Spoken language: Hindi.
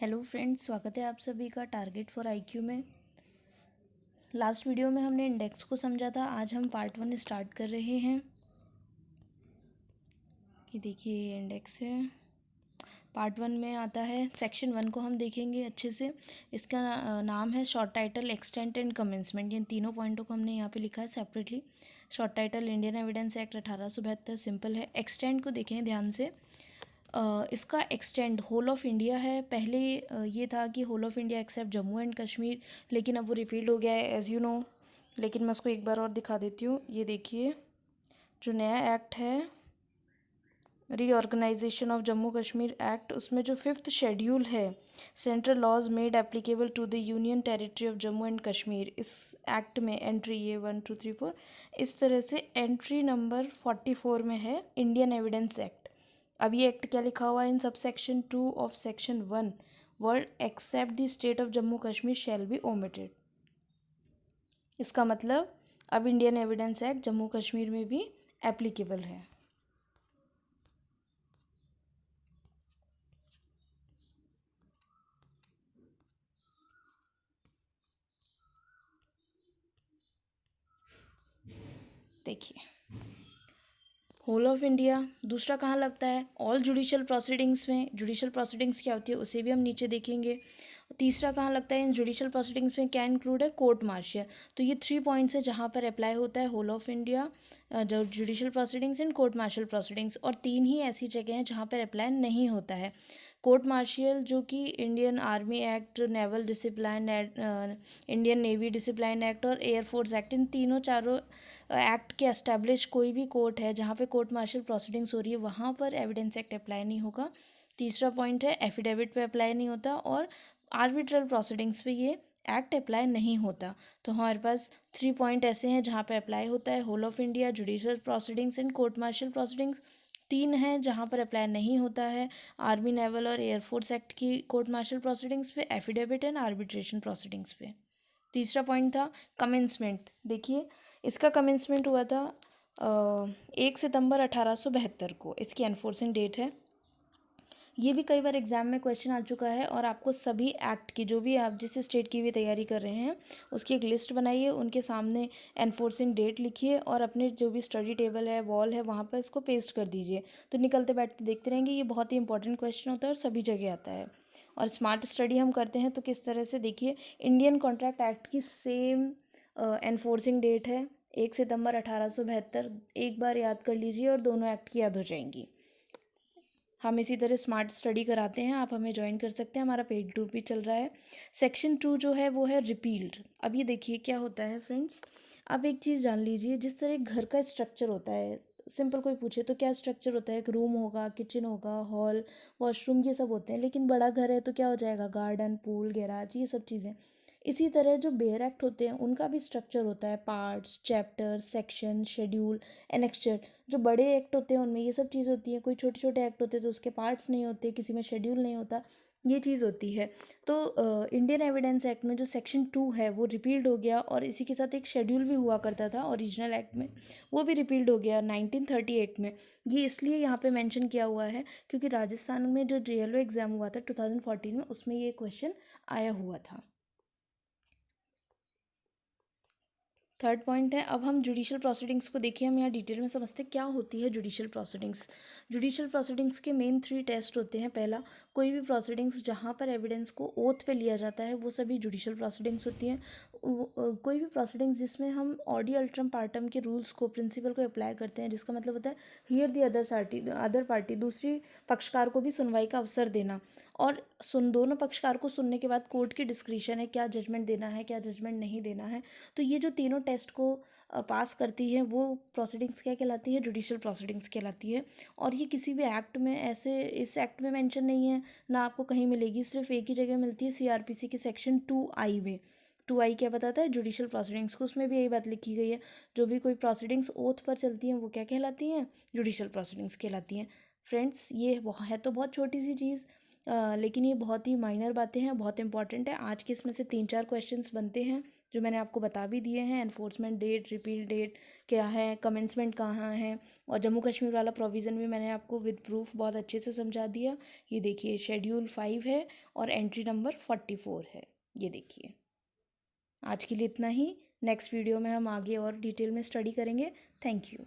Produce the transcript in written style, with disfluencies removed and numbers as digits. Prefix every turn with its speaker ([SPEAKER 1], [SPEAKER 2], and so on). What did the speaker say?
[SPEAKER 1] हेलो फ्रेंड्स, स्वागत है आप सभी का टारगेट फॉर आईक्यू में। लास्ट वीडियो में हमने इंडेक्स को समझा था। आज हम पार्ट 1 स्टार्ट कर रहे हैं। ये देखिए, ये इंडेक्स है। पार्ट 1 में आता है, सेक्शन 1 को हम देखेंगे अच्छे से। इसका नाम है short title, extent and commencement. ये तीनों पॉइंटों को हमने यहाँ पे लिखा है separately. Short title Indian Evidence act 1872 simple है। एक्सटेंट को देखें ध्यान से। इसका एक्सटेंड होल ऑफ इंडिया है। पहले ये था कि whole of India except Jammu and Kashmir, लेकिन अब वो रिपील्ड हो गया है एज़ यू नो। लेकिन मैं उसको एक बार और दिखा देती हूँ। ये देखिए, जो नया एक्ट है, reorganisation of Jammu Kashmir act, उसमें जो 5th शेड्यूल है, central laws made applicable to the union territory of Jammu and Kashmir, इस एक्ट में एंट्री ये 1 2 3 4 इस तरह से एंट्री नंबर 44 में है इंडियन एविडेंस एक्ट। अब ये एक्ट क्या लिखा हुआ है in sub section 2 of section 1, word except the state of Jammu Kashmir shall be omitted. इसका मतलब अब Indian Evidence Act Jammu Kashmir में भी एप्लीकेबल है। देखिए, होल ऑफ इंडिया दूसरा कहाँ लगता है? ऑल जुडिशल प्रोसीडिंग्स में। जुडिशल प्रोसीडिंग्स क्या होती है उसे भी हम नीचे देखेंगे। तीसरा कहाँ लगता है इन जुडिशल प्रोसीडिंग्स में? क्या इंक्लूड है? Court martial. तो ये 3 पॉइंट्स है जहाँ पर अप्लाई होता है होल ऑफ इंडिया, जो judicial proceedings and court martial proceedings. और 3 ही ऐसी जगह हैं जहाँ पर अप्लाई नहीं होता है। कोर्ट मार्शियल जो कि Indian army act, naval discipline, Indian navy discipline act और एयरफोर्स एक्ट, इन तीनों चारों एक्ट के एस्टैब्लिश कोई भी कोर्ट है जहाँ पे कोर्ट मार्शल प्रोसीडिंग्स हो रही है, वहाँ पर एविडेंस एक्ट अप्लाई नहीं होगा। तीसरा पॉइंट है, एफिडेविट पे अप्लाई नहीं होता और आर्बिट्रल प्रोसीडिंग्स पे ये एक्ट अप्लाई नहीं होता। तो हमारे पास 3 पॉइंट ऐसे हैं जहाँ पे अप्लाई होता है, whole of India, judicial proceedings and court martial proceedings. 3 हैं जहाँ पर अप्लाई नहीं होता है, आर्मी, नेवल और एयरफोर्स एक्ट की कोर्ट मार्शल प्रोसीडिंग्स पे, एफिडेविट एंड आर्बिट्रेशन प्रोसीडिंग्स पे। तीसरा पॉइंट था कमेंसमेंट। देखिए, इसका कमेंसमेंट हुआ था 1 सितंबर 1872 को, इसकी एनफोर्सिंग डेट है। ये भी कई बार एग्जाम में क्वेश्चन आ चुका है। और आपको सभी एक्ट की, जो भी आप जिस स्टेट की भी तैयारी कर रहे हैं, उसकी एक लिस्ट बनाइए, उनके सामने एनफोर्सिंग डेट लिखिए और अपने जो भी स्टडी टेबल है, वॉल है, वहाँ पर इसको पेस्ट कर दीजिए। तो निकलते बैठते देखते रहेंगे। ये बहुत ही इंपॉर्टेंट क्वेश्चन होता है और सभी जगह आता है। और स्मार्ट स्टडी हम करते हैं तो किस तरह से, देखिए, इंडियन कॉन्ट्रैक्ट एक्ट की सेम एनफोर्सिंग डेट है 1 सितंबर 1872। एक बार याद कर लीजिए और दोनों एक्ट की याद हो जाएंगी। हम इसी तरह स्मार्ट स्टडी कराते हैं, आप हमें ज्वाइन कर सकते हैं। हमारा पेड ग्रुप भी चल रहा है। सेक्शन 2 जो है वो है रिपील्ड। अब ये देखिए क्या होता है फ्रेंड्स। अब एक चीज़ जान लीजिए, जिस तरह घर का स्ट्रक्चर होता है, सिंपल कोई पूछे तो क्या स्ट्रक्चर होता है? एक रूम होगा, किचन होगा, हॉल, वॉशरूम, ये सब होते हैं। लेकिन बड़ा घर है तो क्या हो जाएगा? गार्डन, पूल, गैराज, ये सब चीज़ें। इसी तरह जो बेयर एक्ट होते हैं उनका भी स्ट्रक्चर होता है, parts, chapter, section, schedule, annexure. जो बड़े एक्ट होते हैं उनमें ये सब चीज़ होती है। कोई छोटे छोटे एक्ट होते हैं तो उसके पार्ट्स नहीं होते, किसी में शेड्यूल नहीं होता, ये चीज़ होती है। तो इंडियन एविडेंस एक्ट में जो सेक्शन 2 है वो रिपील्ड हो गया और इसी के साथ एक शेड्यूल भी हुआ करता था ओरिजिनल एक्ट में, वो भी रिपील्ड हो गया 1938 में। ये इसलिए यहाँ पे मेंशन किया हुआ है क्योंकि राजस्थान में जो JLO एग्ज़ाम हुआ था 2014 में, उसमें ये क्वेश्चन आया हुआ था। थर्ड पॉइंट है, अब हम जुडिशल प्रोसीडिंग्स को देखिए। हम यहाँ डिटेल में समझते हैं क्या होती है जुडिशल प्रोसीडिंग्स। जुडिशल प्रोसीडिंग्स के मेन 3 टेस्ट होते हैं। पहला, कोई भी प्रोसीडिंग्स जहाँ पर एविडेंस को ओथ पे लिया जाता है वो सभी जुडिशल प्रोसीडिंग्स होती हैं। कोई भी प्रोसीडिंग्स जिसमें हम ऑडी अल्ट्रम पार्टम के रूल्स को, प्रिंसिपल को अप्लाई करते हैं, जिसका मतलब होता है हियर दी अदर पार्टी, दूसरी पक्षकार को भी सुनवाई का अवसर देना। और दोनों पक्षकार को सुनने के बाद कोर्ट की डिस्क्रिशन है क्या जजमेंट देना है, क्या जजमेंट नहीं देना है। तो ये जो तीनों टेस्ट को पास करती है वो प्रोसीडिंग्स क्या कहलाती है? जुडिशल प्रोसीडिंग्स कहलाती है। और ये किसी भी एक्ट में, ऐसे इस एक्ट में मेंशन नहीं है, ना आपको कहीं मिलेगी, सिर्फ एक ही जगह मिलती है, CRPC के सेक्शन 2I में। 2I क्या बताता है? जुडिशल प्रोसीडिंग्स को। उसमें भी यही बात लिखी गई है, जो भी कोई प्रोसीडिंग्स ओथ पर चलती हैं वो क्या कहलाती हैं? जुडिशल प्रोसीडिंग्स कहलाती हैं। फ्रेंड्स, ये है तो बहुत छोटी सी चीज़, लेकिन ये बहुत ही माइनर बातें हैं, बहुत इंपॉर्टेंट है। आज के इसमें से 3-4 क्वेश्चंस बनते हैं, जो मैंने आपको बता भी दिए हैं। एनफोर्समेंट डेट, रिपील डेट क्या है, कमेंसमेंट कहाँ है, और जम्मू कश्मीर वाला प्रोविज़न भी मैंने आपको विद प्रूफ बहुत अच्छे से समझा दिया। ये देखिए शेड्यूल 5 है और एंट्री नंबर 44 है। ये देखिए, आज के लिए इतना ही। नेक्स्ट वीडियो में हम आगे और डिटेल में स्टडी करेंगे। Thank you.